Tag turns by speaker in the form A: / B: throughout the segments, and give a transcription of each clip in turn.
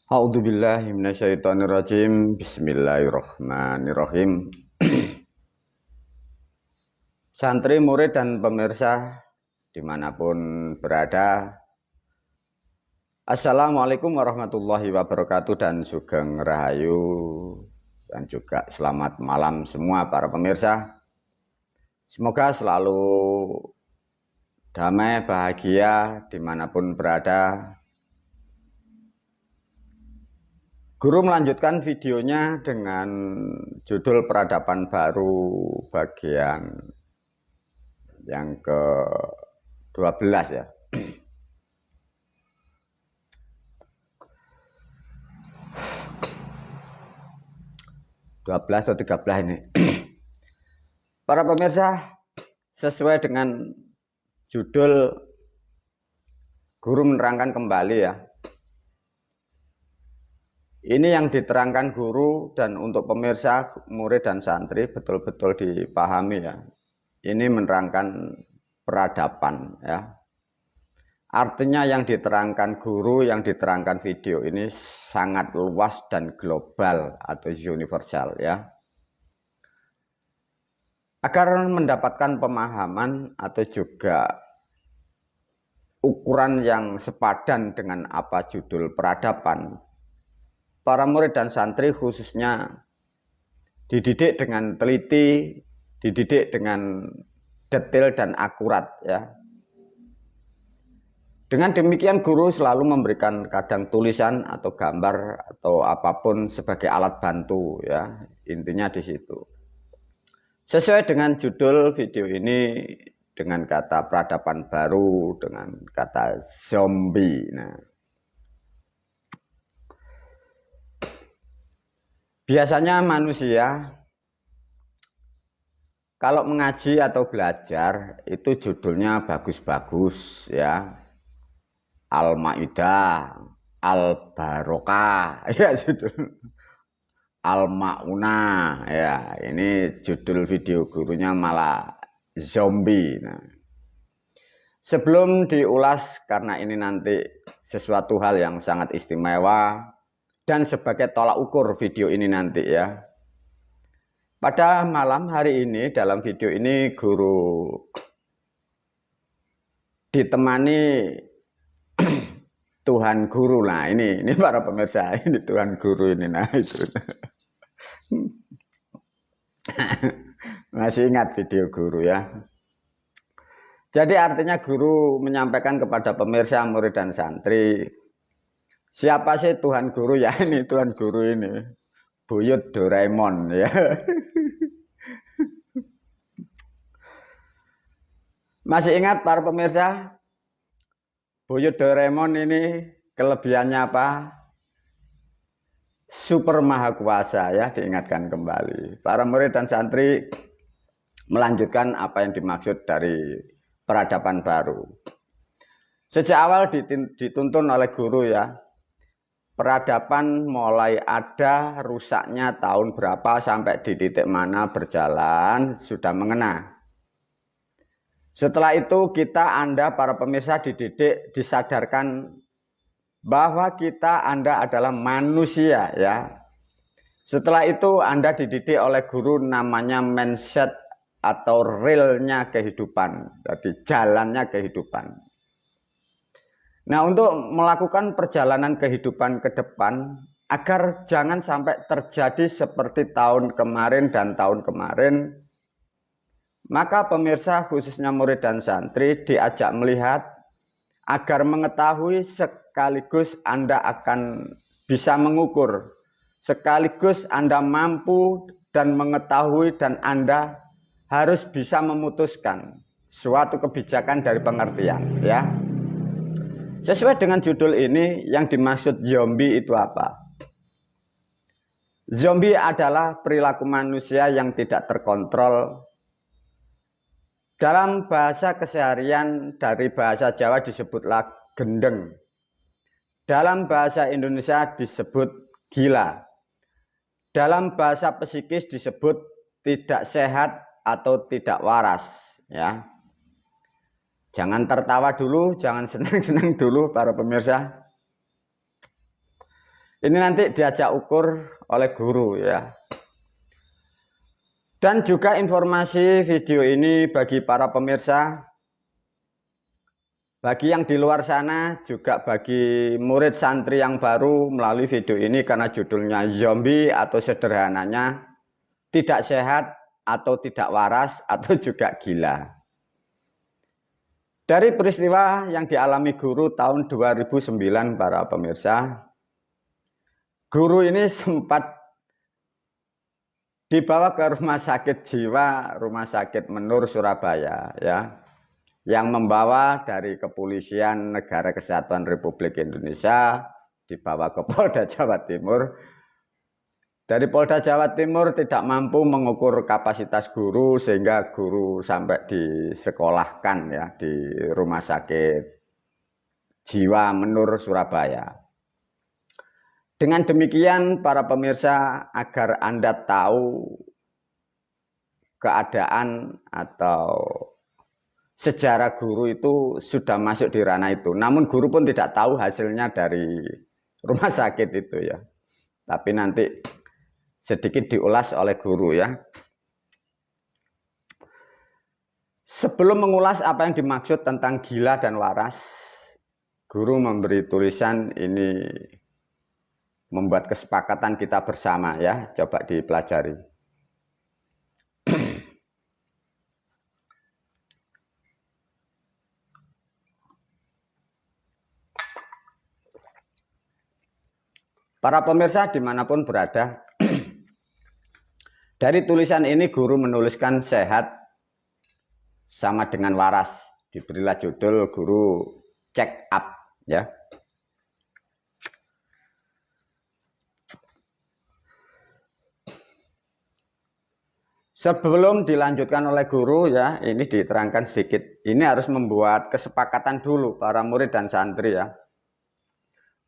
A: A'udzubillahi minasyaitonirrajim. Bismillahirrahmanirrahim. Santri, murid, dan pemirsa dimanapun berada, Assalamualaikum warahmatullahi wabarakatuh dan sugeng rahayu, dan juga selamat malam semua para pemirsa. Semoga selalu damai, bahagia dimanapun berada. Guru melanjutkan videonya dengan judul peradaban baru bagian yang ke-12 ya. (12 atau 13 ini. Para pemirsa, sesuai dengan judul, guru menerangkan kembali ya. Ini yang diterangkan guru dan untuk pemirsa, murid dan santri betul-betul dipahami ya. Ini menerangkan peradaban ya. Artinya yang diterangkan guru, yang diterangkan video ini sangat luas dan global atau universal ya. Agar mendapatkan pemahaman atau juga ukuran yang sepadan dengan apa judul peradaban, para murid dan santri khususnya dididik dengan teliti, dididik dengan detail dan akurat ya. Dengan demikian guru selalu memberikan kadang tulisan atau gambar atau apapun sebagai alat bantu ya. Intinya di situ. Sesuai dengan judul video ini dengan kata peradaban baru, dengan kata zombie. Nah, biasanya manusia kalau mengaji atau belajar itu judulnya bagus-bagus ya. Al-Maidah, Al-Barokah, ya judul. Al-Maunah, ya ini judul video gurunya malah zombie. Nah, sebelum diulas karena ini nanti sesuatu hal yang sangat istimewa, dan sebagai tolak ukur video ini nanti ya. Pada malam hari ini dalam video ini guru ditemani Tuhan Guru. Nah ini para pemirsa, ini Tuhan Guru ini. Nah itu. Masih ingat video guru ya. Jadi artinya guru menyampaikan kepada pemirsa, murid dan santri, siapa sih Tuhan Guru ya? Ini Tuhan Guru ini buyut Doraemon ya. Masih ingat para pemirsa, buyut Doraemon ini kelebihannya apa? Super maha kuasa ya, diingatkan kembali. Para murid dan santri melanjutkan apa yang dimaksud dari peradaban baru. Sejak awal dituntun oleh guru ya. Peradaban mulai ada, rusaknya tahun berapa, sampai di titik mana berjalan, sudah mengena. Setelah itu kita, Anda, para pemirsa dididik, disadarkan bahwa kita, Anda adalah manusia ya. Setelah itu Anda dididik oleh guru namanya mindset atau realnya kehidupan, jadi jalannya kehidupan. Nah, untuk melakukan perjalanan kehidupan ke depan, agar jangan sampai terjadi seperti tahun kemarin dan tahun kemarin, maka pemirsa khususnya murid dan santri diajak melihat agar mengetahui sekaligus Anda akan bisa mengukur, sekaligus Anda mampu dan mengetahui dan Anda harus bisa memutuskan suatu kebijakan dari pengertian ya. Sesuai dengan judul ini, yang dimaksud zombie itu apa? Zombie adalah perilaku manusia yang tidak terkontrol. Dalam bahasa keseharian dari bahasa Jawa disebutlah gendeng. Dalam bahasa Indonesia disebut gila. Dalam bahasa psikis disebut tidak sehat atau tidak waras ya. Jangan tertawa dulu, jangan senang-senang dulu para pemirsa. Ini nanti diajak ukur oleh guru ya. Dan juga informasi video ini bagi para pemirsa, bagi yang di luar sana, juga bagi murid santri yang baru melalui video ini karena judulnya zombie atau sederhananya tidak sehat atau tidak waras atau juga gila. Dari peristiwa yang dialami guru tahun 2009 para pemirsa, guru ini sempat dibawa ke rumah sakit jiwa, rumah sakit Menur Surabaya ya. Yang membawa dari Kepolisian Negara Kesatuan Republik Indonesia dibawa ke Polda Jawa Timur. Dari Polda Jawa Timur tidak mampu mengukur kapasitas guru sehingga guru sampai disekolahkan ya di rumah sakit jiwa Menur Surabaya. Dengan demikian para pemirsa, agar Anda tahu keadaan atau sejarah guru itu sudah masuk di ranah itu. Namun guru pun tidak tahu hasilnya dari rumah sakit itu ya. Tapi nanti sedikit diulas oleh guru ya. Sebelum mengulas apa yang dimaksud tentang gila dan waras, guru memberi tulisan ini, membuat kesepakatan kita bersama ya. Coba dipelajari. Para pemirsa dimanapun berada, dari tulisan ini guru menuliskan sehat sama dengan waras. Diberilah judul guru check up ya. Sebelum dilanjutkan oleh guru ya, ini diterangkan sedikit. Ini harus membuat kesepakatan dulu para murid dan santri ya.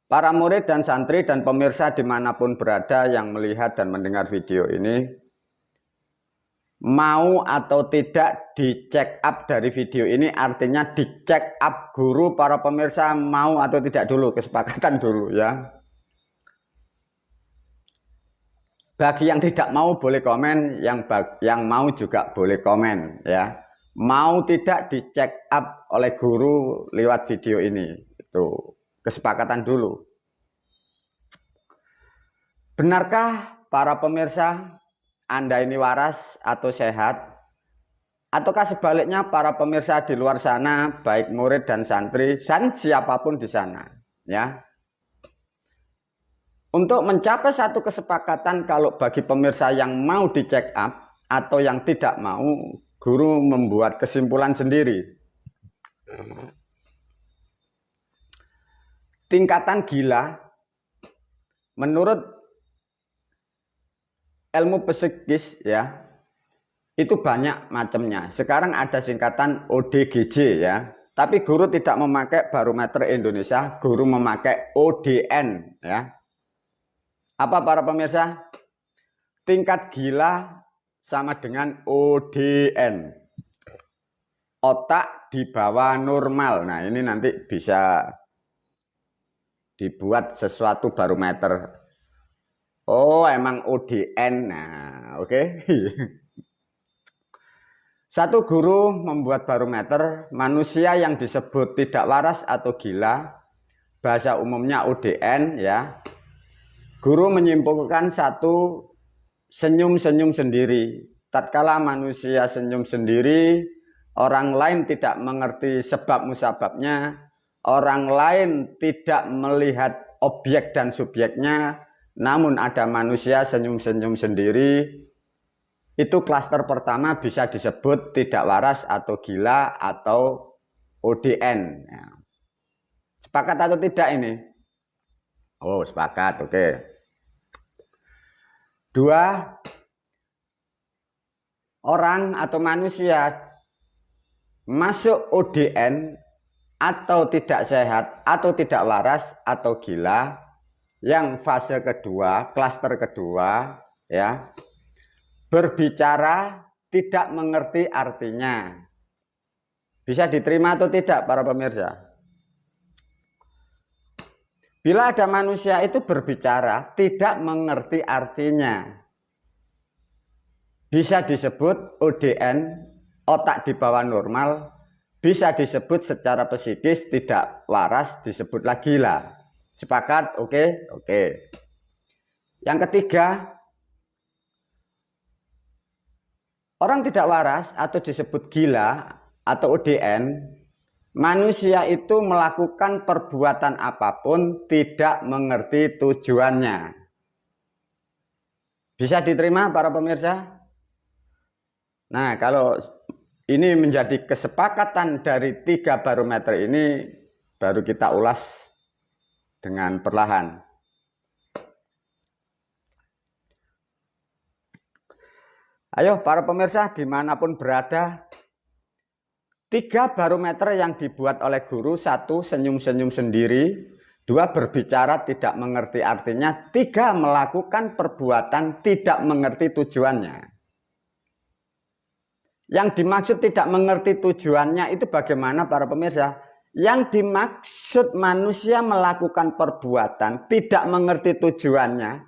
A: Para murid dan santri dan pemirsa dimanapun berada yang melihat dan mendengar video ini, mau atau tidak di check up dari video ini, artinya di check up guru para pemirsa mau atau tidak dulu, kesepakatan dulu ya. Bagi yang tidak mau boleh komen, yang mau juga boleh komen ya. Mau tidak di check up oleh guru lewat video ini, itu kesepakatan dulu. Benarkah para pemirsa Anda ini waras atau sehat? Ataukah sebaliknya para pemirsa di luar sana, baik murid dan santri dan siapapun di sana ya. Untuk mencapai satu kesepakatan, kalau bagi pemirsa yang mau di check up atau yang tidak mau, guru membuat kesimpulan sendiri. Tingkatan gila menurut ilmu psikis ya, itu banyak macamnya. Sekarang ada singkatan ODGJ ya. Tapi guru tidak memakai barometer Indonesia, guru memakai ODN ya. Apa para pemirsa? Tingkat gila sama dengan ODN. Otak di bawah normal. Nah, ini nanti bisa dibuat sesuatu barometer. Oh, emang ODN. Nah, oke. Satu guru membuat barometer manusia yang disebut tidak waras atau gila, bahasa umumnya ODN ya. Guru menyimpulkan satu, senyum-senyum sendiri. Tatkala manusia senyum sendiri, orang lain tidak mengerti sebab musababnya, orang lain tidak melihat objek dan subjeknya, namun ada manusia senyum-senyum sendiri, itu klaster pertama bisa disebut tidak waras atau gila atau ODN. Sepakat atau tidak ini? Oh, sepakat, oke. Dua, orang atau manusia masuk ODN atau tidak sehat atau tidak waras atau gila, yang fase kedua, klaster kedua ya, berbicara tidak mengerti artinya. Bisa diterima atau tidak para pemirsa? Bila ada manusia itu berbicara tidak mengerti artinya, bisa disebut ODN, otak di bawah normal, bisa disebut secara psikis tidak waras, disebutlah gila. Sepakat? Oke? Oke. Yang ketiga, orang tidak waras atau disebut gila atau ODN, manusia itu melakukan perbuatan apapun tidak mengerti tujuannya. Bisa diterima para pemirsa? Nah, kalau ini menjadi kesepakatan dari 3 barometer ini, baru kita ulas dengan perlahan. Ayo para pemirsa dimanapun berada, 3 barometer yang dibuat oleh guru: 1 senyum-senyum sendiri, 2 berbicara tidak mengerti artinya, 3 melakukan perbuatan tidak mengerti tujuannya. Yang dimaksud tidak mengerti tujuannya itu bagaimana para pemirsa? Yang dimaksud manusia melakukan perbuatan tidak mengerti tujuannya,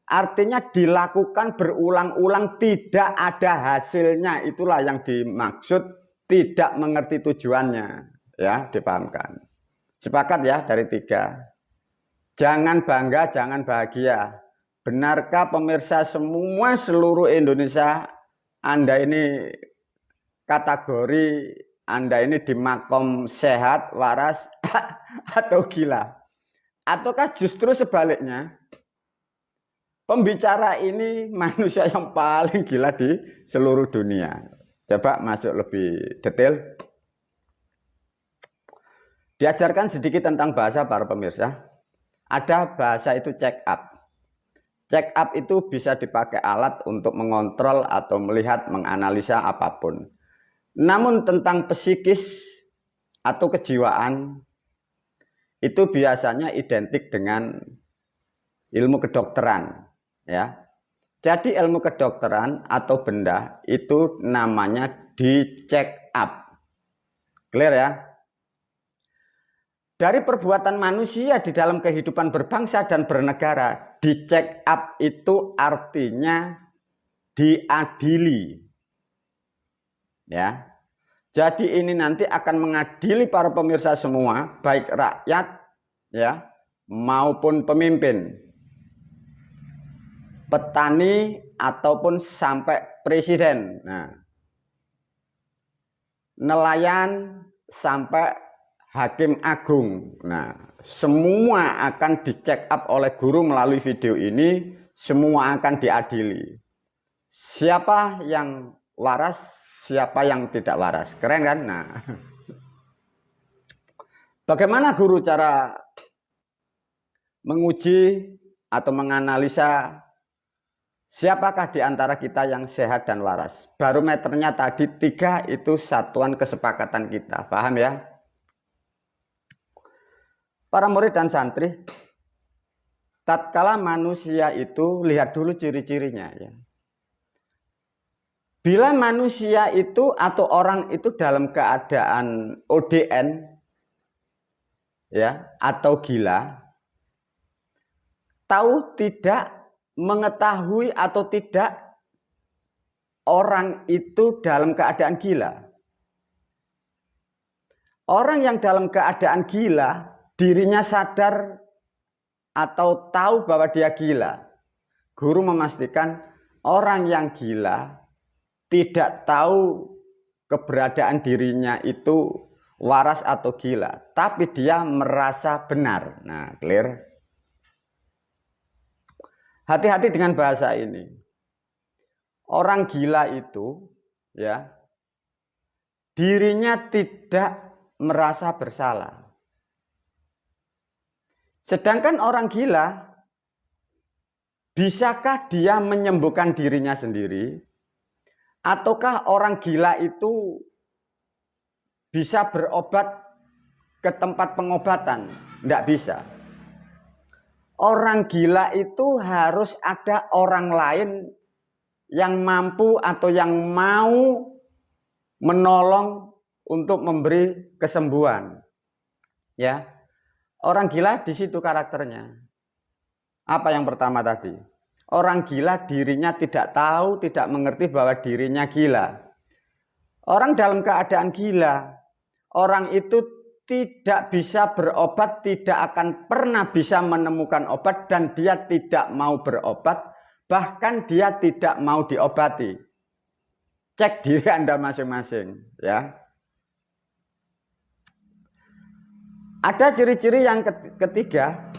A: artinya dilakukan berulang-ulang tidak ada hasilnya. Itulah yang dimaksud tidak mengerti tujuannya. Ya, dipahamkan. Sepakat ya dari 3. Jangan bangga, jangan bahagia. Benarkah pemirsa semua seluruh Indonesia, Anda ini kategori Anda ini di makom sehat, waras, atau gila? Ataukah justru sebaliknya, pembicara ini manusia yang paling gila di seluruh dunia? Coba masuk lebih detail. Diajarkan sedikit tentang bahasa para pemirsa. Ada bahasa itu check up. Check up itu bisa dipakai alat untuk mengontrol atau melihat, menganalisa apapun. Namun tentang psikis atau kejiwaan itu biasanya identik dengan ilmu kedokteran, ya. Jadi ilmu kedokteran atau benda itu namanya di check up. Clear ya? Dari perbuatan manusia di dalam kehidupan berbangsa dan bernegara, di check up itu artinya diadili. Ya. Jadi ini nanti akan mengadili para pemirsa semua, baik rakyat ya maupun pemimpin, petani ataupun sampai presiden. Nah, nelayan sampai hakim agung. Nah, semua akan dicek up oleh guru melalui video ini, semua akan diadili. Siapa yang waras, siapa yang tidak waras. Keren kan? Nah, bagaimana guru cara menguji atau menganalisa siapakah di antara kita yang sehat dan waras? Barometernya tadi 3 itu satuan kesepakatan kita. Paham ya? Para murid dan santri, tatkala manusia itu lihat dulu ciri-cirinya ya. Bila manusia itu atau orang itu dalam keadaan ODN ya atau gila, tahu tidak mengetahui atau tidak orang itu dalam keadaan gila. Orang yang dalam keadaan gila, dirinya sadar atau tahu bahwa dia gila. Guru memastikan orang yang gila tidak tahu keberadaan dirinya itu waras atau gila, tapi dia merasa benar. Nah, clear? Hati-hati dengan bahasa ini. Orang gila itu ya dirinya tidak merasa bersalah. Sedangkan orang gila, bisakah dia menyembuhkan dirinya sendiri? Ataukah orang gila itu bisa berobat ke tempat pengobatan? Tidak bisa. Orang gila itu harus ada orang lain yang mampu atau yang mau menolong untuk memberi kesembuhan. Ya. Orang gila di situ karakternya. Apa yang pertama tadi? Orang gila dirinya tidak tahu, tidak mengerti bahwa dirinya gila. Orang dalam keadaan gila, orang itu tidak bisa berobat, tidak akan pernah bisa menemukan obat, dan dia tidak mau berobat, bahkan dia tidak mau diobati. Cek diri Anda masing-masing, ya. Ada ciri-ciri yang ketiga,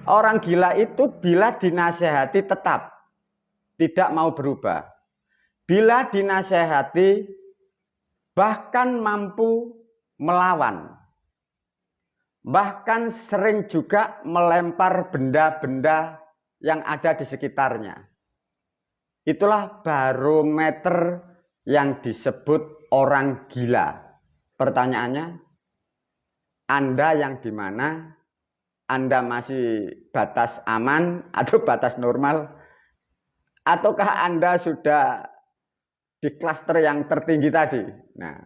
A: orang gila itu bila dinasehati tetap tidak mau berubah. Bila dinasehati bahkan mampu melawan. Bahkan sering juga melempar benda-benda yang ada di sekitarnya. Itulah barometer yang disebut orang gila. Pertanyaannya, Anda yang di mana? Anda masih batas aman atau batas normal? Ataukah Anda sudah di klaster yang tertinggi tadi? Nah,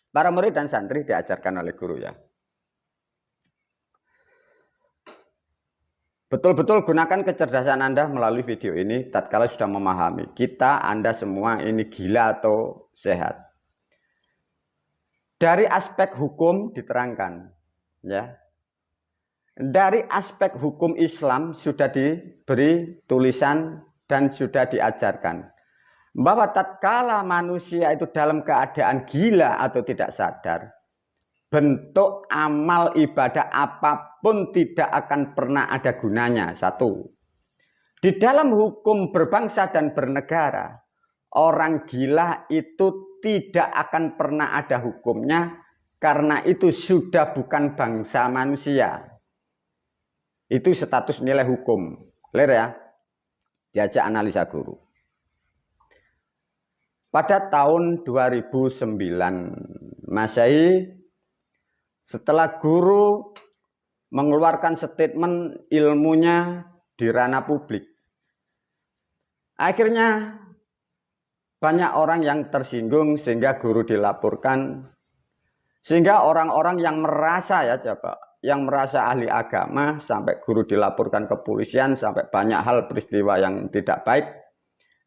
A: para murid dan santri diajarkan oleh guru ya. Betul-betul gunakan kecerdasan Anda melalui video ini tatkala sudah memahami kita, Anda semua ini gila atau sehat. Dari aspek hukum diterangkan, ya. Dari aspek hukum Islam sudah diberi tulisan dan sudah diajarkan bahwa tatkala manusia itu dalam keadaan gila atau tidak sadar, bentuk amal ibadah apapun tidak akan pernah ada gunanya. Satu, di dalam hukum berbangsa dan bernegara, orang gila itu tidak akan pernah ada hukumnya karena itu sudah bukan bangsa manusia. Itu status nilai hukum. Clear ya? Diajak analisa guru. Pada tahun 2009 Masehi, setelah guru mengeluarkan statement ilmunya di ranah publik, akhirnya banyak orang yang tersinggung sehingga guru dilaporkan, sehingga orang-orang yang merasa yang merasa ahli agama sampai guru dilaporkan ke kepolisian, sampai banyak hal peristiwa yang tidak baik.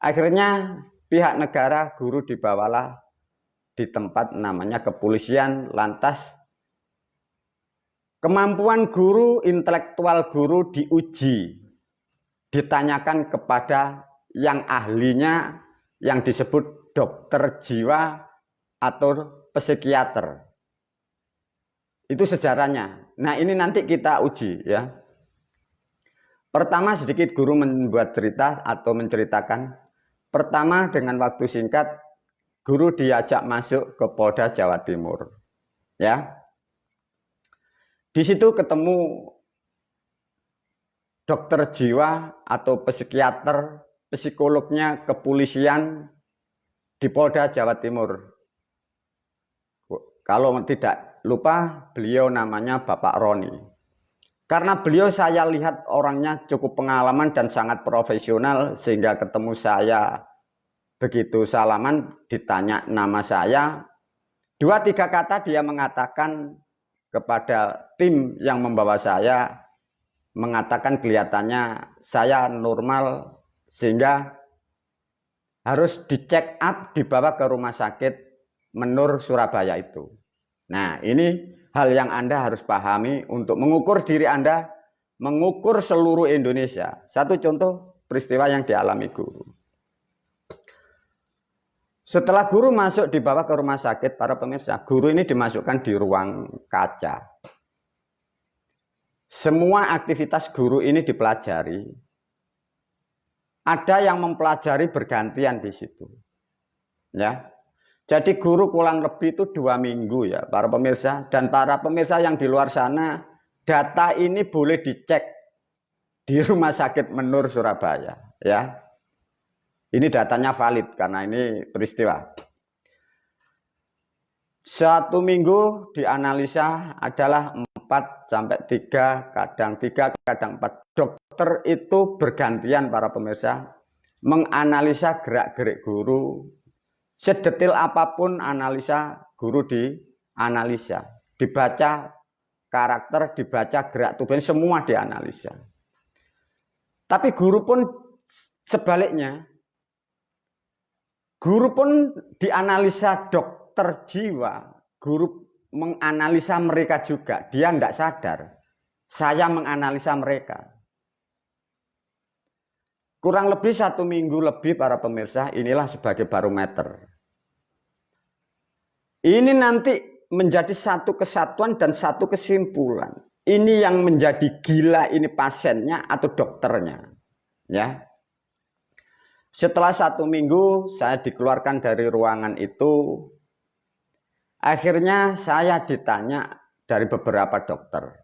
A: Akhirnya pihak negara guru dibawalah di tempat namanya kepolisian, lantas kemampuan guru, intelektual guru diuji, ditanyakan kepada yang ahlinya yang disebut dokter jiwa atau psikiater. Itu sejarahnya. Nah, ini nanti kita uji ya. Pertama sedikit guru membuat cerita atau menceritakan. Pertama dengan waktu singkat guru diajak masuk ke Polda Jawa Timur. Ya. Di situ ketemu dokter jiwa atau psikiater, psikolognya kepolisian di Polda Jawa Timur. Kalau tidak lupa, beliau namanya Bapak Roni. Karena beliau saya lihat orangnya cukup pengalaman dan sangat profesional, sehingga ketemu saya begitu salaman, ditanya nama saya, 2-3 kata dia mengatakan kepada tim yang membawa saya, mengatakan kelihatannya saya normal, sehingga harus dicek up, dibawa ke rumah sakit Menur Surabaya itu. Nah, ini hal yang Anda harus pahami untuk mengukur diri Anda, mengukur seluruh Indonesia. Satu contoh peristiwa yang dialami guru. Setelah guru masuk dibawa ke rumah sakit, para pemirsa, guru ini dimasukkan di ruang kaca. Semua aktivitas guru ini dipelajari. Ada yang mempelajari bergantian di situ. Ya. Jadi guru kurang lebih itu 2 minggu ya para pemirsa. Dan para pemirsa yang di luar sana, data ini boleh dicek di Rumah Sakit Menur Surabaya. Ya, ini datanya valid karena ini peristiwa. 1 minggu dianalisa adalah 4-3, kadang 3, kadang 4. Dokter itu bergantian para pemirsa menganalisa gerak-gerik guru. Sedetil apapun analisa guru dianalisa, dibaca karakter, dibaca gerak tubuhnya, semua dianalisa. Tapi guru pun sebaliknya. Guru pun dianalisa dokter jiwa. Guru menganalisa mereka juga. Dia tidak sadar. Saya menganalisa mereka. Kurang lebih 1 minggu lebih para pemirsa, inilah sebagai barometer. Ini nanti menjadi satu kesatuan dan satu kesimpulan. Ini yang menjadi gila, ini pasiennya atau dokternya. Ya. Setelah 1 minggu saya dikeluarkan dari ruangan itu. Akhirnya saya ditanya dari beberapa dokter.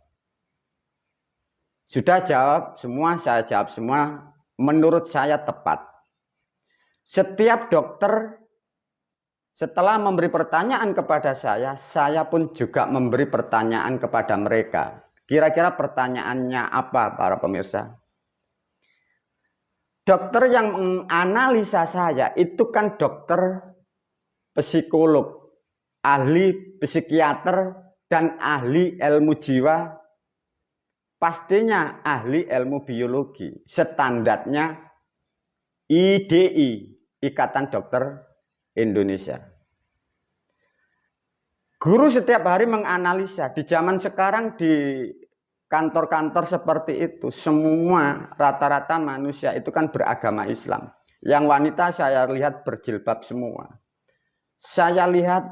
A: Sudah jawab semua, saya jawab semua. Menurut saya tepat. Setiap dokter setelah memberi pertanyaan kepada saya pun juga memberi pertanyaan kepada mereka. Kira-kira pertanyaannya apa para pemirsa? Dokter yang menganalisa saya itu kan dokter psikolog, ahli psikiater, dan ahli ilmu jiwa, pastinya ahli ilmu biologi. Standarnya IDI, Ikatan Dokter Indonesia. Guru setiap hari menganalisa. Di zaman sekarang di kantor-kantor seperti itu, semua rata-rata manusia itu kan beragama Islam. Yang wanita saya lihat berjilbab semua. Saya lihat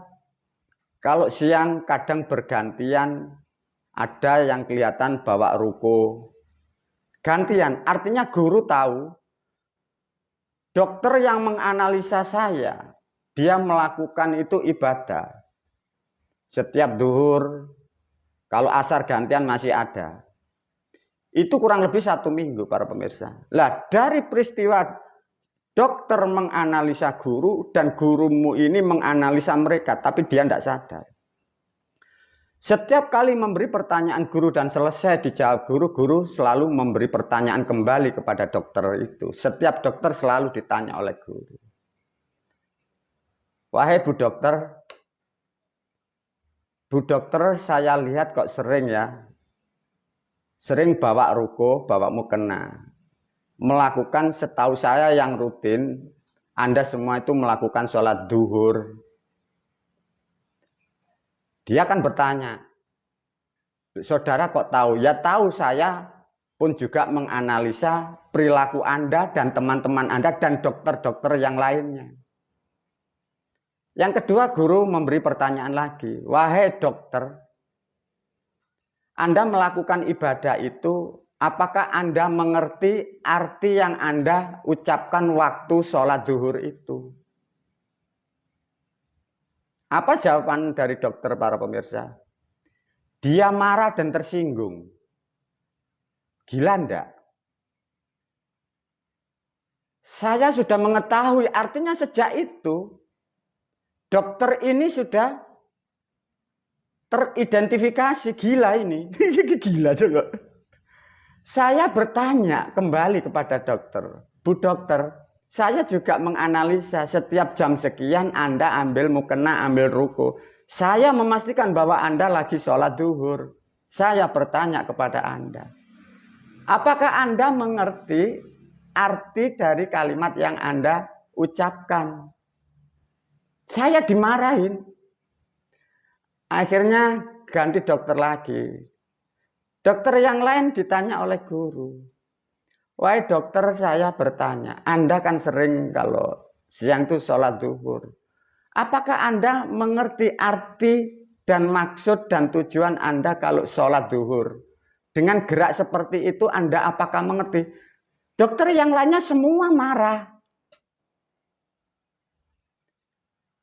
A: kalau siang kadang bergantian, ada yang kelihatan bawa ruko. Gantian, artinya guru tahu, dokter yang menganalisa saya, dia melakukan itu ibadah. Setiap duhur, kalau asar gantian masih ada. Itu kurang lebih 1 minggu para pemirsa. Lah dari peristiwa dokter menganalisa guru dan gurumu ini menganalisa mereka, tapi dia tidak sadar. Setiap kali memberi pertanyaan guru dan selesai dijawab guru, guru selalu memberi pertanyaan kembali kepada dokter itu. Setiap dokter selalu ditanya oleh guru. Wahai Bu dokter saya lihat kok sering ya. Sering bawa ruko, bawa mukena. Melakukan setahu saya yang rutin, Anda semua itu melakukan sholat duhur. Dia akan bertanya, saudara kok tahu? Ya tahu, saya pun juga menganalisa perilaku Anda dan teman-teman Anda dan dokter-dokter yang lainnya. Yang kedua, guru memberi pertanyaan lagi. Wahai dokter, Anda melakukan ibadah itu, apakah Anda mengerti arti yang Anda ucapkan waktu sholat zuhur itu? Apa jawaban dari dokter para pemirsa? Dia marah dan tersinggung. Gila enggak? Saya sudah mengetahui, artinya sejak itu, dokter ini sudah teridentifikasi gila ini. Gila coba. Saya bertanya kembali kepada dokter. Bu dokter, saya juga menganalisa setiap jam sekian Anda ambil mukena, ambil ruko. Saya memastikan bahwa Anda lagi sholat zuhur. Saya bertanya kepada Anda. Apakah Anda mengerti arti dari kalimat yang Anda ucapkan? Saya dimarahin. Akhirnya ganti dokter lagi. Dokter yang lain ditanya oleh guru. Wahai dokter, saya bertanya, Anda kan sering kalau siang itu sholat zuhur. Apakah Anda mengerti arti dan maksud dan tujuan Anda kalau sholat zuhur? Dengan gerak seperti itu Anda apakah mengerti? Dokter yang lainnya semua marah.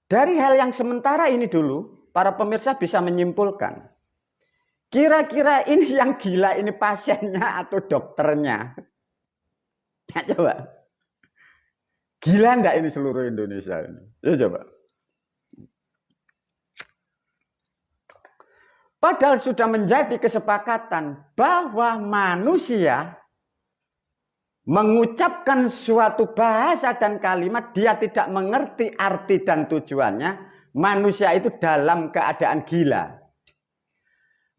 A: Dari hal yang sementara ini dulu, para pemirsa bisa menyimpulkan. Kira-kira ini yang gila ini pasiennya atau dokternya? Ya, coba. Gila enggak ini seluruh Indonesia ini? Ya coba. Padahal sudah menjadi kesepakatan bahwa manusia mengucapkan suatu bahasa dan kalimat dia tidak mengerti arti dan tujuannya, manusia itu dalam keadaan gila.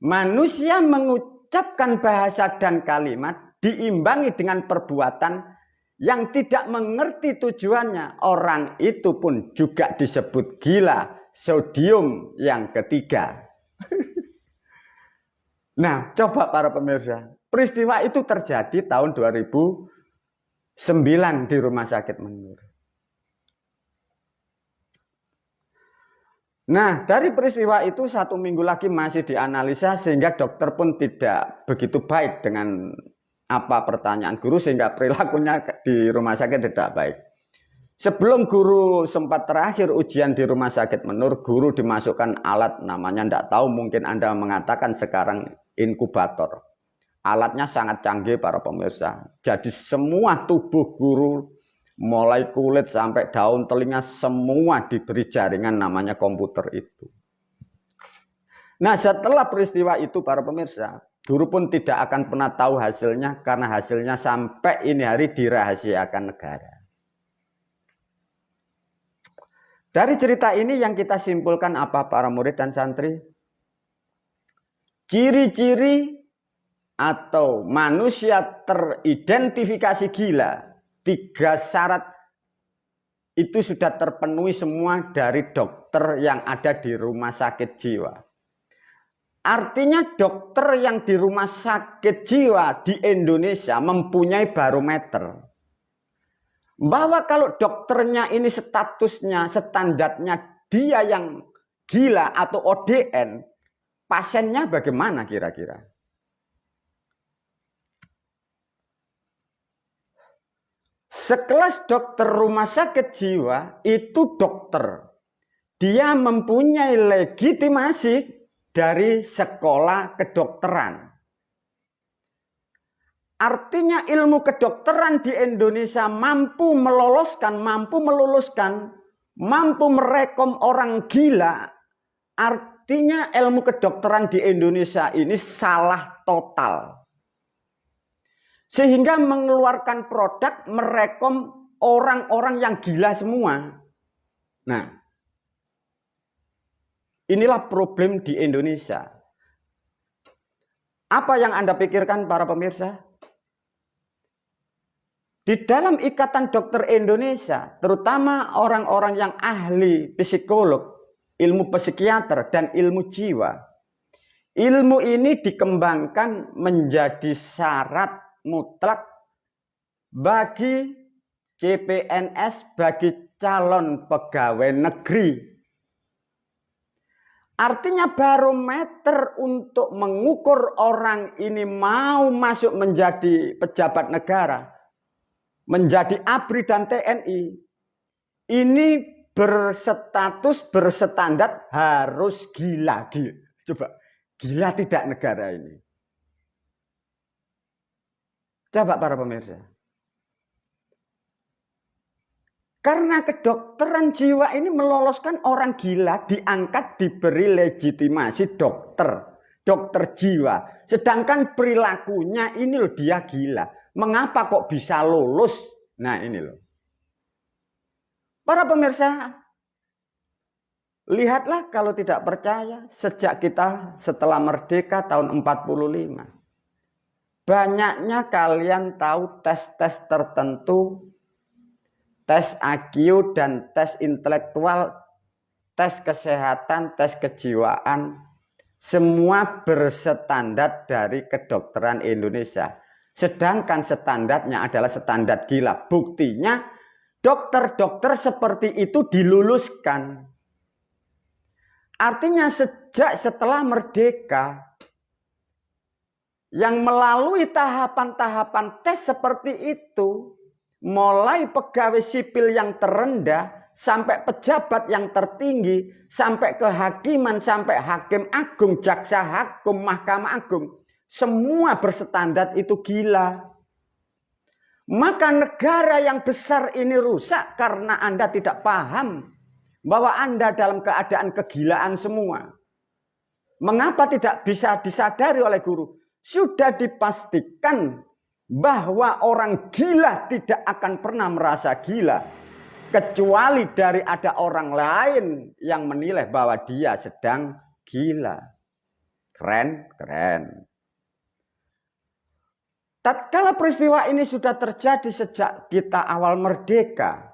A: Manusia mengucapkan bahasa dan kalimat diimbangi dengan perbuatan yang tidak mengerti tujuannya. Orang itu pun juga disebut gila. Sodium yang ketiga. Nah, coba para pemirsa. Peristiwa itu terjadi tahun 2009 di Rumah Sakit Menur. Nah, dari peristiwa itu 1 minggu lagi masih dianalisa sehingga dokter pun tidak begitu baik dengan apa pertanyaan guru sehingga perilakunya di rumah sakit tidak baik. Sebelum guru sempat terakhir ujian di Rumah Sakit Menur, guru dimasukkan alat namanya tidak tahu, mungkin Anda mengatakan sekarang inkubator. Alatnya sangat canggih para pemirsa. Jadi semua tubuh guru mulai kulit sampai daun telinga semua diberi jaringan namanya komputer itu. Nah, setelah peristiwa itu para pemirsa, guru pun tidak akan pernah tahu hasilnya karena hasilnya sampai ini hari dirahasiakan negara. Dari cerita ini yang kita simpulkan apa para murid dan santri? Ciri-ciri atau manusia teridentifikasi gila, 3 syarat itu sudah terpenuhi semua dari dokter yang ada di rumah sakit jiwa. Artinya dokter yang di rumah sakit jiwa di Indonesia mempunyai barometer. Bahwa kalau dokternya ini statusnya, standarnya dia yang gila atau ODN, pasiennya bagaimana kira-kira? Sekelas dokter rumah sakit jiwa itu dokter. Dia mempunyai legitimasi dari sekolah kedokteran. Artinya ilmu kedokteran di Indonesia mampu meluluskan, mampu merekom orang gila. Artinya ilmu kedokteran di Indonesia ini salah total. Sehingga mengeluarkan produk merekom orang-orang yang gila semua. Nah, inilah problem di Indonesia. Apa yang Anda pikirkan para pemirsa? Di dalam Ikatan Dokter Indonesia, terutama orang-orang yang ahli psikolog, ilmu psikiater, dan ilmu jiwa, ilmu ini dikembangkan menjadi syarat mutlak bagi CPNS, bagi calon pegawai negeri. Artinya barometer untuk mengukur orang ini mau masuk menjadi pejabat negara, menjadi ABRI dan TNI, ini berstandar harus gila. Coba, gila tidak negara ini? Coba para pemirsa. Karena kedokteran jiwa ini meloloskan orang gila, diangkat, diberi legitimasi dokter jiwa. Sedangkan perilakunya ini loh dia gila. Mengapa kok bisa lulus? Nah ini loh. Para pemirsa, lihatlah kalau tidak percaya, sejak kita setelah merdeka tahun 45. Banyaknya kalian tahu tes-tes tertentu, tes IQ dan tes intelektual, tes kesehatan, tes kejiwaan, semua berstandar dari kedokteran Indonesia. Sedangkan standarnya adalah standar gila. Buktinya dokter-dokter seperti itu diluluskan. Artinya sejak setelah merdeka, yang melalui tahapan-tahapan tes seperti itu, mulai pegawai sipil yang terendah, sampai pejabat yang tertinggi, sampai kehakiman, sampai hakim agung, jaksa agung, mahkamah agung, semua berstandar itu gila. Maka negara yang besar ini rusak karena Anda tidak paham bahwa Anda dalam keadaan kegilaan semua. Mengapa tidak bisa disadari oleh guru? Sudah dipastikan bahwa orang gila tidak akan pernah merasa gila kecuali dari ada orang lain yang menilai bahwa dia sedang gila. Keren, keren. Tatkala peristiwa ini sudah terjadi sejak kita awal merdeka,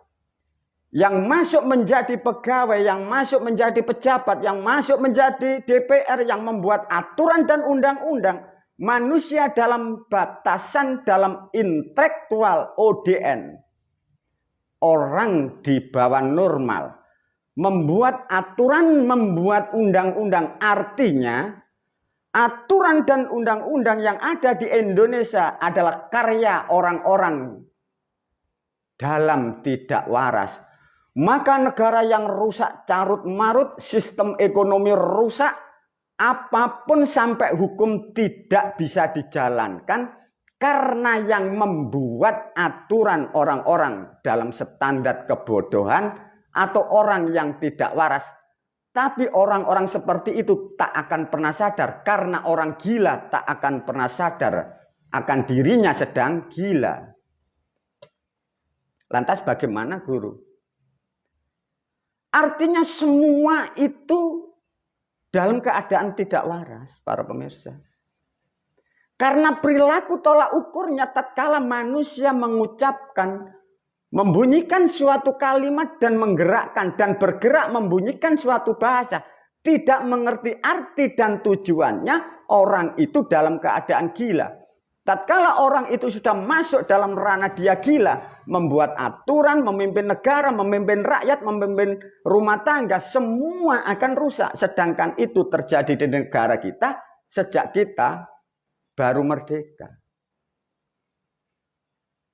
A: yang masuk menjadi pegawai, yang masuk menjadi pejabat, yang masuk menjadi DPR, yang membuat aturan dan undang-undang, manusia dalam batasan dalam intelektual ODN, orang di bawah normal, membuat aturan, membuat undang-undang, artinya aturan dan undang-undang yang ada di Indonesia adalah karya orang-orang dalam tidak waras. Maka negara yang rusak carut marut, sistem ekonomi rusak, apapun sampai hukum tidak bisa dijalankan karena yang membuat aturan orang-orang dalam standar kebodohan atau orang yang tidak waras. Tapi orang-orang seperti itu tak akan pernah sadar karena orang gila tak akan pernah sadar akan dirinya sedang gila. Lantas bagaimana guru? Artinya semua itu dalam keadaan tidak waras, para pemirsa. Karena perilaku tolak ukurnya tatkala manusia mengucapkan, membunyikan suatu kalimat dan menggerakkan dan bergerak membunyikan suatu bahasa, tidak mengerti arti dan tujuannya, orang itu dalam keadaan gila. Tatkala orang itu sudah masuk dalam ranah dia gila, membuat aturan, memimpin negara, memimpin rakyat, memimpin rumah tangga, semua akan rusak. Sedangkan itu terjadi di negara kita sejak kita baru merdeka.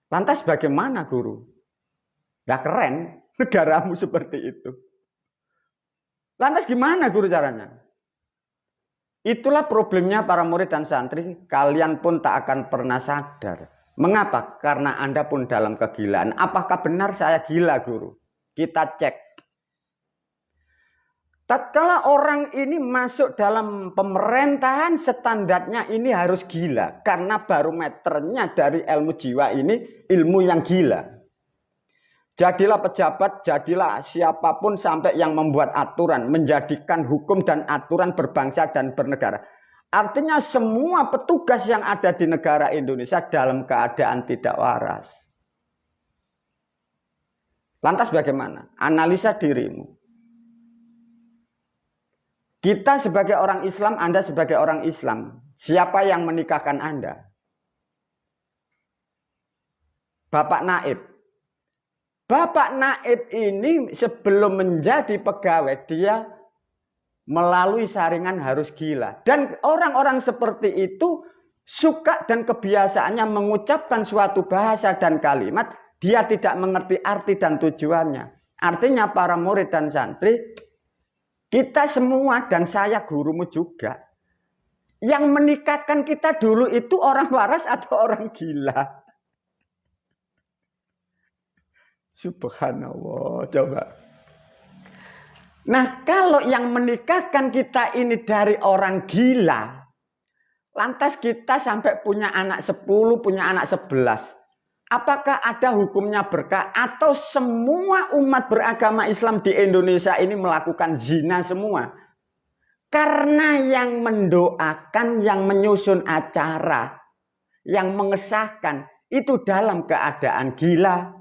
A: Lantas bagaimana guru? Gak keren negaramu seperti itu. Lantas gimana guru caranya? Itulah problemnya para murid dan santri. Kalian pun tak akan pernah sadar. Mengapa? Karena Anda pun dalam kegilaan. Apakah benar saya gila guru? Kita cek. Tatkala orang ini masuk dalam pemerintahan, standarnya ini harus gila. Karena barometernya dari ilmu jiwa ini ilmu yang gila. Jadilah pejabat, jadilah siapapun sampai yang membuat aturan, menjadikan hukum dan aturan berbangsa dan bernegara. Artinya semua petugas yang ada di negara Indonesia dalam keadaan tidak waras. Lantas bagaimana? Analisa dirimu. Kita sebagai orang Islam, Anda sebagai orang Islam, siapa yang menikahkan Anda? Bapak Naib. Bapak Naib ini sebelum menjadi pegawai, dia melalui saringan harus gila. Dan orang-orang seperti itu suka dan kebiasaannya mengucapkan suatu bahasa dan kalimat, dia tidak mengerti arti dan tujuannya. Artinya para murid dan santri, kita semua dan saya gurumu juga, yang menikahkan kita dulu itu orang waras atau orang gila? Subhanallah, coba. Nah, kalau yang menikahkan kita ini dari orang gila, lantas kita sampai punya anak 10, punya anak 11. Apakah ada hukumnya berkah atau semua umat beragama Islam di Indonesia ini melakukan zina semua? Karena yang mendoakan, yang menyusun acara, yang mengesahkan itu dalam keadaan gila.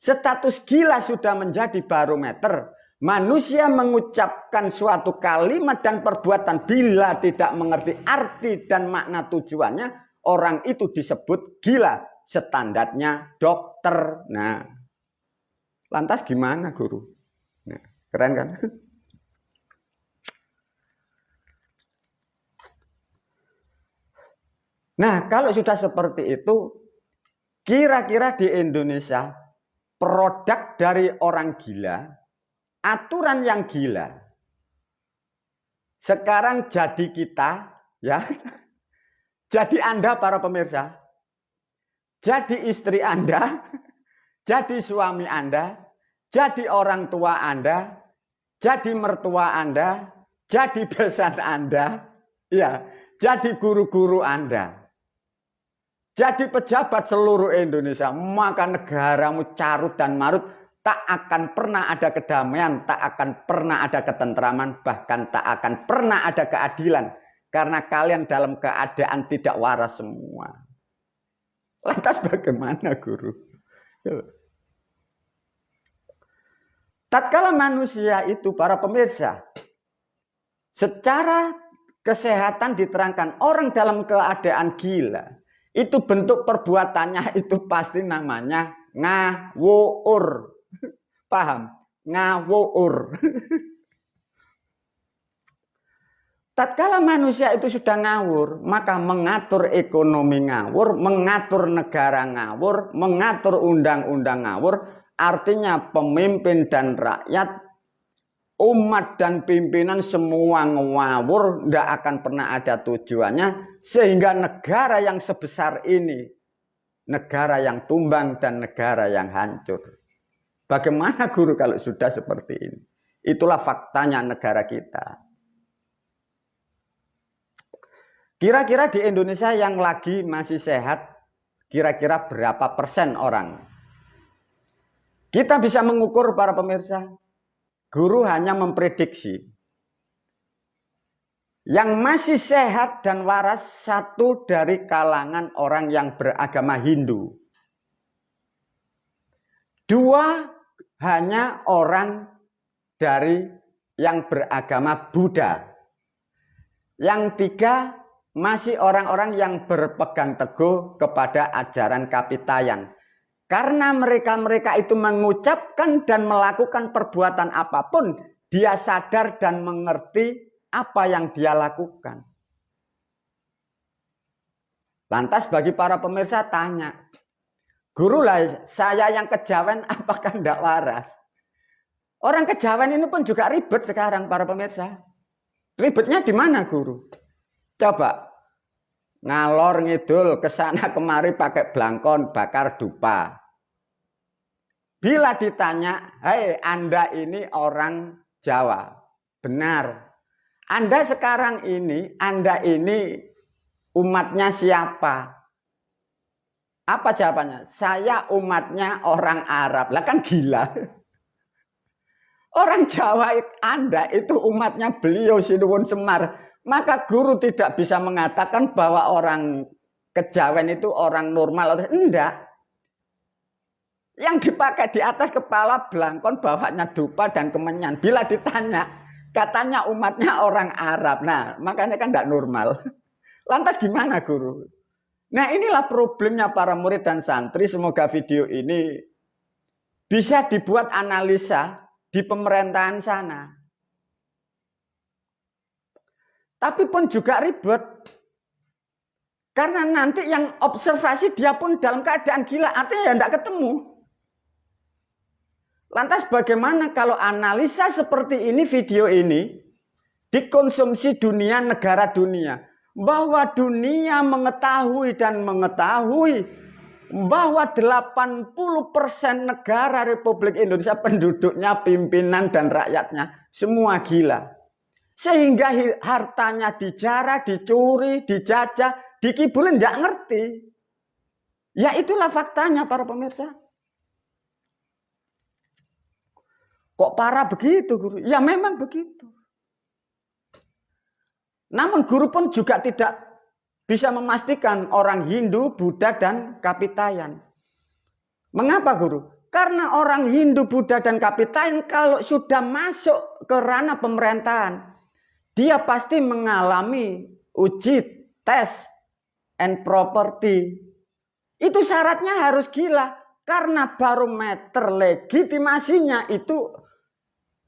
A: Status gila sudah menjadi barometer. Manusia mengucapkan suatu kalimat dan perbuatan bila tidak mengerti arti dan makna tujuannya, orang itu disebut gila. Standarnya dokter. Nah, lantas gimana guru? Nah, keren kan? Nah, kalau sudah seperti itu, kira-kira di Indonesia produk dari orang gila, aturan yang gila. Sekarang jadi kita, ya. Jadi Anda para pemirsa, jadi istri Anda, jadi suami Anda, jadi orang tua Anda, jadi mertua Anda, jadi besan Anda, ya, jadi guru-guru Anda. Jadi pejabat seluruh Indonesia, maka negaramu carut dan marut, tak akan pernah ada kedamaian, tak akan pernah ada ketentraman, bahkan tak akan pernah ada keadilan. karena kalian dalam keadaan tidak waras semua. Lantas bagaimana guru? Tatkala manusia itu, para pemirsa, secara kesehatan diterangkan orang dalam keadaan gila, itu bentuk perbuatannya itu pasti namanya ngawur. Paham? Ngawur. Tatkala manusia itu sudah ngawur, maka mengatur ekonomi ngawur, mengatur negara ngawur, mengatur undang-undang ngawur. Artinya pemimpin dan rakyat, umat dan pimpinan semua ngawur, tidak akan pernah ada tujuannya. Sehingga negara yang sebesar ini, negara yang tumbang dan negara yang hancur. Bagaimana guru kalau sudah seperti ini? Itulah faktanya negara kita. Kira-kira di Indonesia yang lagi masih sehat, kira-kira berapa persen orang? Kita bisa mengukur, para pemirsa. Guru hanya memprediksi. Yang masih sehat dan waras satu dari kalangan orang yang beragama Hindu. Dua hanya orang dari yang beragama Buddha. Yang tiga masih orang-orang yang berpegang teguh kepada ajaran Kapitayan. Karena mereka-mereka itu mengucapkan dan melakukan perbuatan apapun, dia sadar dan mengerti apa yang dia lakukan. Lantas bagi para pemirsa tanya, guru lah saya yang kejawen apakah tidak waras? Orang kejawen ini pun juga ribet sekarang, para pemirsa. Ribetnya di mana guru? Coba ngalor ngidul kesana kemari pakai blangkon bakar dupa. Bila ditanya, hei Anda ini orang Jawa, benar. Anda sekarang ini, Anda ini umatnya siapa? Apa jawabannya? Saya umatnya orang Arab. Lah kan gila. Orang Jawa Anda itu umatnya beliau Sinuwun Semar. Maka guru tidak bisa mengatakan bahwa orang kejawen itu orang normal. Enggak. Yang dipakai di atas kepala blangkon, bawahnya dupa dan kemenyan. Bila ditanya, katanya umatnya orang Arab. Nah, makanya kan enggak normal. Lantas gimana guru? Nah, inilah problemnya para murid dan santri. Semoga video ini bisa dibuat analisa di pemerintahan sana. Tapi pun juga ribet. Karena nanti yang observasi dia pun dalam keadaan gila. Artinya ya tidak ketemu. Lantas bagaimana kalau analisa seperti ini, video ini, dikonsumsi dunia, negara dunia. Bahwa dunia mengetahui dan mengetahui bahwa 80% negara Republik Indonesia penduduknya, pimpinan dan rakyatnya semua gila. Sehingga hartanya dijarah, dicuri, dijajah, dikibulin, nggak ngerti. Ya itulah faktanya para pemirsa. Kok parah begitu guru? Ya memang begitu. Namun guru pun juga tidak bisa memastikan orang Hindu, Buddha, dan Kapitayan. Mengapa guru? Karena orang Hindu, Buddha, dan Kapitayan kalau sudah masuk ke ranah pemerintahan, dia pasti mengalami uji tes and property. Itu syaratnya harus gila. Karena barometer legitimasinya itu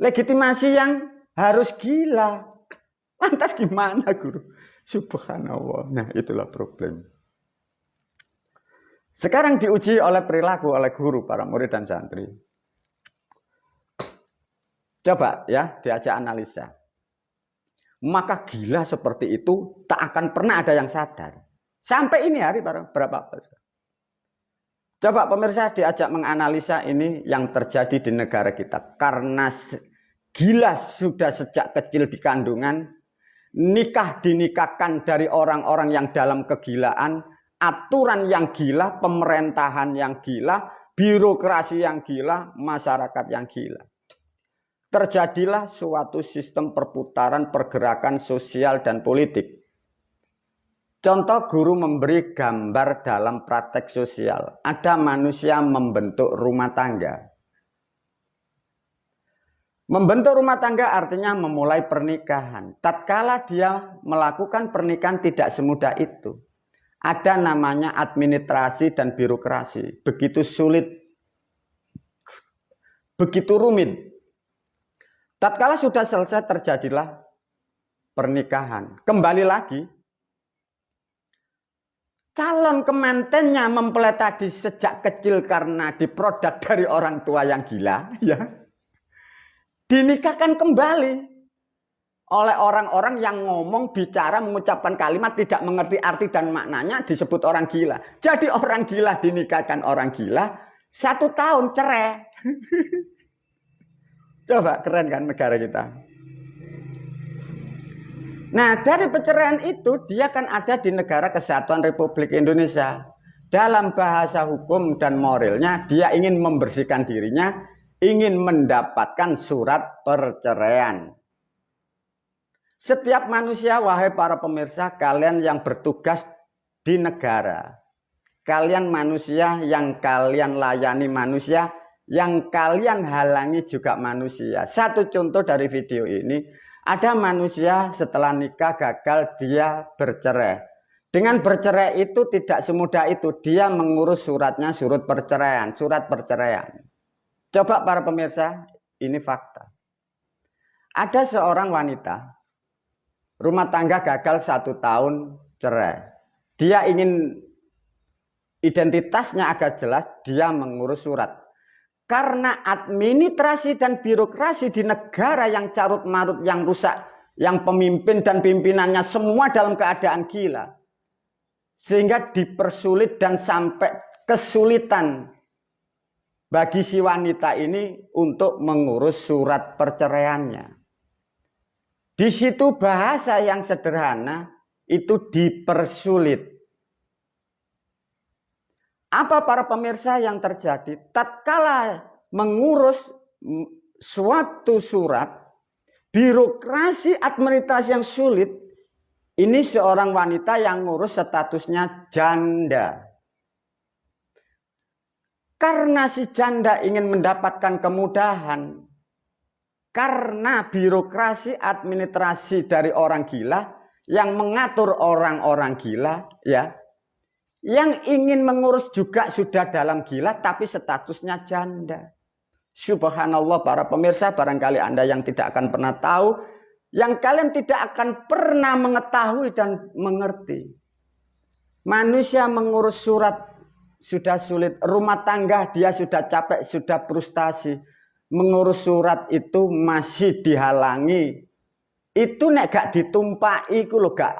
A: legitimasi yang harus gila. Lantas gimana guru? Subhanallah. Nah itulah problem. Sekarang diuji oleh perilaku oleh guru, para murid dan santri. Coba ya diajak analisa. Maka gila seperti itu tak akan pernah ada yang sadar. Sampai ini hari berapa? Coba pemirsa diajak menganalisa ini yang terjadi di negara kita. Karena gila sudah sejak kecil di kandungan, nikah dinikahkan dari orang-orang yang dalam kegilaan, aturan yang gila, pemerintahan yang gila, birokrasi yang gila, masyarakat yang gila. Terjadilah suatu sistem perputaran pergerakan sosial dan politik Contoh guru memberi gambar dalam praktek sosial. Ada manusia membentuk rumah tangga. Membentuk rumah tangga artinya memulai pernikahan. Tatkala dia melakukan pernikahan tidak semudah itu. Ada namanya administrasi dan birokrasi. Begitu sulit, begitu rumit. Tatkala sudah selesai terjadilah pernikahan. Kembali lagi. Calon kemantennya mempelai tadi sejak kecil karena diproduk dari orang tua yang gila, ya, dinikahkan kembali oleh orang-orang yang ngomong, bicara, mengucapkan kalimat tidak mengerti arti dan maknanya disebut orang gila. Jadi orang gila dinikahkan orang gila, 1 tahun cerai. Coba keren kan negara kita. Nah, dari perceraian itu dia kan ada di negara Kesatuan Republik Indonesia. Dalam bahasa hukum dan moralnya dia ingin membersihkan dirinya, ingin mendapatkan surat perceraian. Setiap manusia, wahai para pemirsa, kalian yang bertugas di negara, kalian manusia yang kalian layani manusia, yang kalian halangi juga manusia. Satu contoh dari video ini. Ada manusia setelah nikah gagal dia bercerai. Dengan bercerai itu tidak semudah itu. Dia mengurus suratnya, surat perceraian. Coba para pemirsa, ini fakta. Ada seorang wanita, rumah tangga gagal 1 tahun cerai. Dia ingin identitasnya agak jelas, dia mengurus surat. Karena administrasi dan birokrasi di negara yang carut marut, yang rusak, yang pemimpin dan pimpinannya semua dalam keadaan gila. Sehingga dipersulit dan sampai kesulitan bagi si wanita ini untuk mengurus surat perceraiannya. Di situ bahasa yang sederhana itu dipersulit. Apa para pemirsa yang terjadi? Tatkala mengurus suatu surat, birokrasi administrasi yang sulit, ini seorang wanita yang ngurus statusnya janda. Karena si janda ingin mendapatkan kemudahan, karena birokrasi administrasi dari orang gila, yang mengatur orang-orang gila, ya, yang ingin mengurus juga sudah dalam gila tapi statusnya janda. Subhanallah para pemirsa, barangkali Anda yang tidak akan pernah tahu, yang kalian tidak akan pernah mengetahui dan mengerti. Manusia mengurus surat sudah sulit, rumah tangga dia sudah capek, sudah frustasi. Mengurus surat itu masih dihalangi. Itu nek gak ditumpai iku lho gak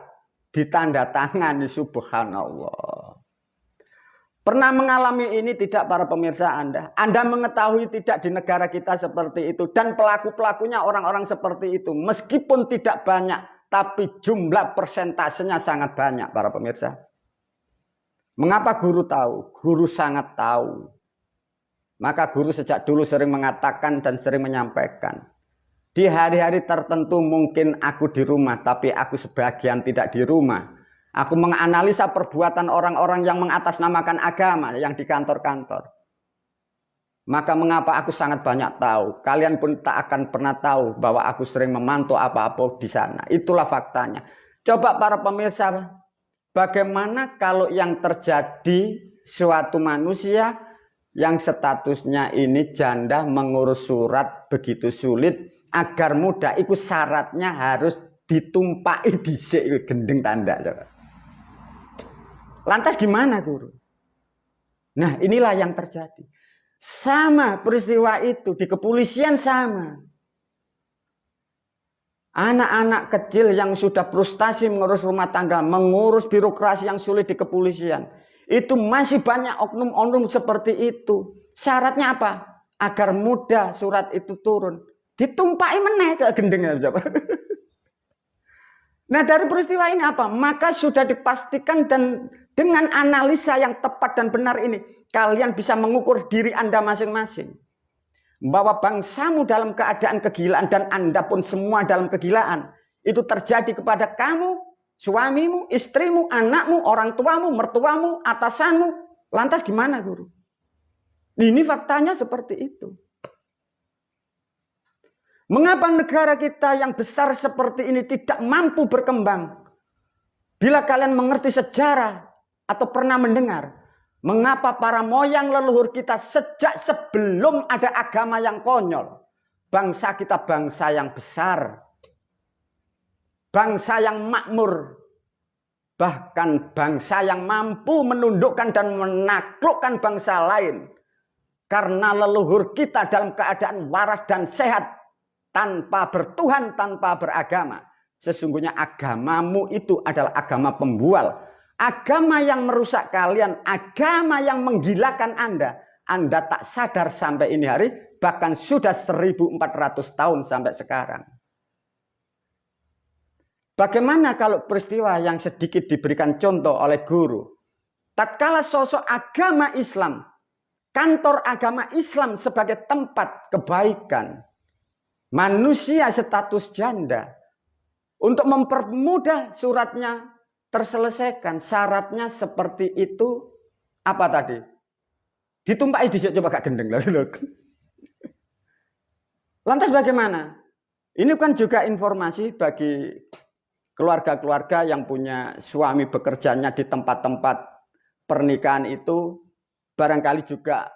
A: ditandatangani, subhanallah. Pernah mengalami ini tidak para pemirsa Anda? Anda mengetahui tidak di negara kita seperti itu. Dan pelaku-pelakunya orang-orang seperti itu. Meskipun tidak banyak, tapi jumlah persentasenya sangat banyak para pemirsa. Mengapa guru tahu? Guru sangat tahu. Maka guru sejak dulu sering mengatakan dan sering menyampaikan. Di hari-hari tertentu mungkin aku di rumah, tapi aku sebagian tidak di rumah. Aku menganalisa perbuatan orang-orang yang mengatasnamakan agama yang di kantor-kantor. Maka mengapa aku sangat banyak tahu. Kalian pun tak akan pernah tahu bahwa aku sering memantau apa-apa di sana. Itulah faktanya. Coba para pemirsa, bagaimana kalau yang terjadi suatu manusia yang statusnya ini janda mengurus surat begitu sulit agar mudah, itu syaratnya harus ditumpai dhisik gendeng tanda. Lantas gimana guru? Nah inilah yang terjadi. Sama peristiwa itu di kepolisian sama. Anak-anak kecil yang sudah frustasi mengurus rumah tangga, mengurus birokrasi yang sulit di kepolisian. Itu masih banyak oknum-oknum seperti itu. Syaratnya apa? Agar mudah surat itu turun. Ditumpai meneh ke gendengnya. Nah dari peristiwa ini apa? Maka sudah dipastikan dan dengan analisa yang tepat dan benar ini, kalian bisa mengukur diri Anda masing-masing. Bahwa bangsamu dalam keadaan kegilaan dan Anda pun semua dalam kegilaan. Itu terjadi kepada kamu, suamimu, istrimu, anakmu, orang tuamu, mertuamu, atasanmu. Lantas gimana guru? Ini faktanya seperti itu. Mengapa negara kita yang besar seperti ini tidak mampu berkembang? Bila kalian mengerti sejarah atau pernah mendengar, mengapa para moyang leluhur kita sejak sebelum ada agama yang konyol, bangsa kita bangsa yang besar, bangsa yang makmur, bahkan bangsa yang mampu menundukkan dan menaklukkan bangsa lain. Karena leluhur kita dalam keadaan waras dan sehat, tanpa bertuhan, tanpa beragama. Sesungguhnya agamamu itu adalah agama pembual. Agama yang merusak kalian, agama yang menggilakan Anda. Anda tak sadar sampai ini hari, bahkan sudah 1400 tahun sampai sekarang. Bagaimana kalau peristiwa yang sedikit diberikan contoh oleh guru? Tatkala sosok agama Islam, kantor agama Islam sebagai tempat kebaikan, manusia status janda, untuk mempermudah suratnya terselesaikan, syaratnya seperti itu, apa tadi? Ditumpai dhisik coba gak gendeng lho. Lantas bagaimana? Ini kan juga informasi bagi keluarga-keluarga yang punya suami bekerjanya di tempat-tempat pernikahan itu, barangkali juga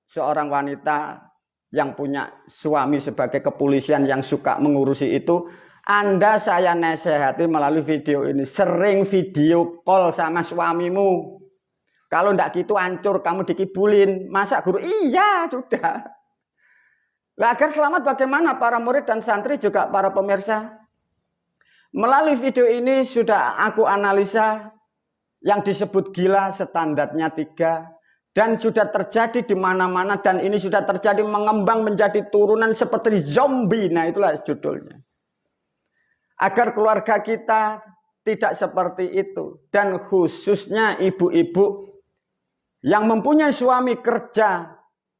A: seorang wanita yang punya suami sebagai kepolisian yang suka mengurusi itu, Anda saya nasihati melalui video ini, sering video call sama suamimu. Kalau ndak gitu hancur, kamu dikibulin. Masa guru? Iya, sudah. Nah, agar selamat bagaimana para murid dan santri juga para pemirsa? Melalui video ini sudah aku analisa yang disebut gila standarnya 3. Dan sudah terjadi di mana-mana, dan ini sudah terjadi mengembang menjadi turunan seperti zombie. Nah, itulah judulnya. Agar keluarga kita tidak seperti itu. Dan khususnya ibu-ibu yang mempunyai suami kerja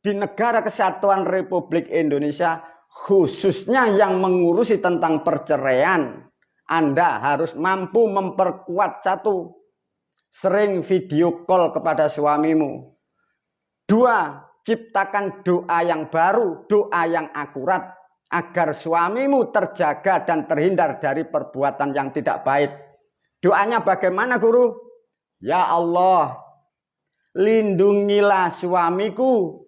A: di negara kesatuan Republik Indonesia, khususnya yang mengurusi tentang perceraian. Anda harus mampu memperkuat satu, sering video call kepada suamimu. 2, ciptakan doa yang baru, doa yang akurat, agar suamimu terjaga dan terhindar dari perbuatan yang tidak baik. Doanya bagaimana guru? Ya Allah, lindungilah suamiku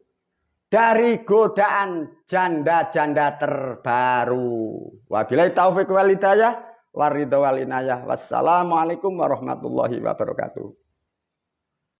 A: dari godaan janda-janda terbaru. Wabillahi taufiq wal hidayah, waridho wal inayah. Wassalamualaikum warahmatullahi wabarakatuh.